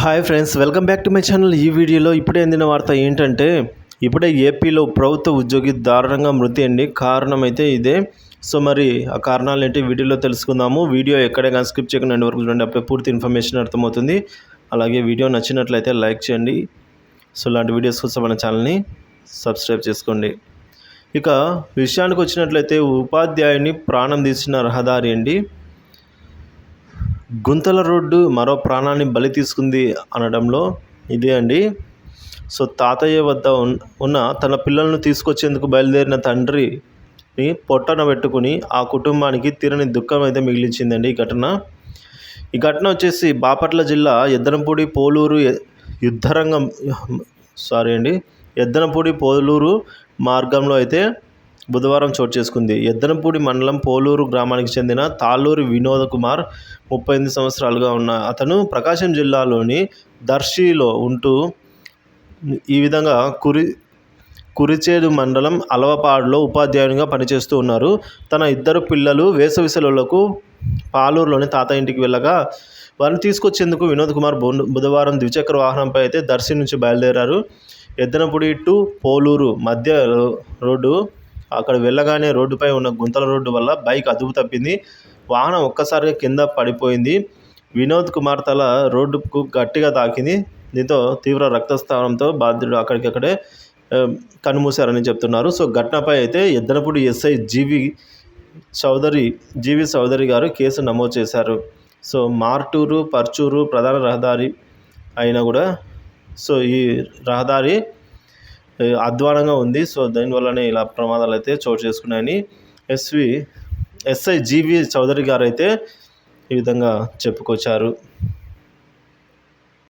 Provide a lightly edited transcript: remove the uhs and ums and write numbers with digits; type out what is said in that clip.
Hi friends, welcome back to my channel. ఈ వీడియోలో ఇప్పుడే అందిన వార్త ఏంటంటే ఇప్పుడే ఏపీలో ప్రభుత్వ ఉద్యోగి దారుణంగా మృతి అండి. కారణం అయితే ఇదే. సో మరి ఆ కారణాలు ఏంటి వీడియోలో తెలుసుకుందాము. వీడియో ఎక్కడే కానీ స్కిప్ చేయకుండా ఎండ్ వరకు చూడండి, అప్పుడే పూర్తి ఇన్ఫర్మేషన్ అర్థమవుతుంది. అలాగే వీడియో నచ్చినట్లయితే లైక్ చేయండి. సో ఇలాంటి వీడియోస్ కోసం మన ఛానల్ని సబ్స్క్రైబ్ చేసుకోండి. ఇక విషయానికి వచ్చినట్లయితే ఉపాధ్యాయుని ప్రాణం తీసిన రహదారి అండి. గుంతల రోడ్డు మరో ప్రాణాన్ని బలి తీసుకుంది అనడంలో ఇదే అండి. సో తాతయ్య వద్ద ఉన్న తన పిల్లలను తీసుకొచ్చేందుకు బయలుదేరిన తండ్రిని పొట్టన పెట్టుకుని ఆ కుటుంబానికి తీరని దుఃఖం అయితే మిగిలించిందండి ఈ ఘటన వచ్చేసి బాపట్ల జిల్లా ఎద్దనపూడి పోలూరు ఎద్దనపూడి పోలూరు మార్గంలో అయితే బుధవారం చోటు చేసుకుంది. ఎద్దనపూడి మండలం పోలూరు గ్రామానికి చెందిన తాళ్ళూరి వినోద్ కుమార్ 38 సంవత్సరాలుగా ఉన్న అతను ప్రకాశం జిల్లాలోని దర్శిలో ఉంటూ ఈ విధంగా కురిచేడు మండలం అలవపాడులో ఉపాధ్యాయునిగా పనిచేస్తూ ఉన్నారు. తన 2 పిల్లలు వేసవి సెలవులకు పాలూరులోని తాత ఇంటికి వెళ్ళగా వారిని తీసుకొచ్చేందుకు వినోద్ కుమార్ బుధవారం ద్విచక్ర వాహనంపై అయితే దర్శి నుంచి బయలుదేరారు. ఎద్దనపూడి టు పోలూరు మధ్య రోడ్డు అక్కడ వెళ్ళగానే రోడ్డుపై ఉన్న గుంతల రోడ్డు వల్ల బైక్ అదుపు తప్పింది. వాహనం ఒక్కసారిగా కింద పడిపోయింది. వినోద్ కుమార్ తల రోడ్డుకు గట్టిగా తాకింది. దీంతో తీవ్ర రక్తస్రావంతో బాధితుడు అక్కడికక్కడే కన్నుమూశారని చెప్తున్నారు. సో ఘటనపై అయితే ఎద్దనపూడి ఎస్ఐ జీవి చౌదరి గారు కేసు నమోదు చేశారు. సో మార్టూరు పర్చూరు ప్రధాన రహదారి అయినా కూడా సో ఈ రహదారి అధ్వానంగా ఉంది. సో దీనివల్లనే ఇలా ప్రమాదాలు అయితే చోటు చేసుకున్నాయని ఎస్ఐ జీవి చౌదరి గారు అయితే ఈ విధంగా చెప్పుకొచ్చారు.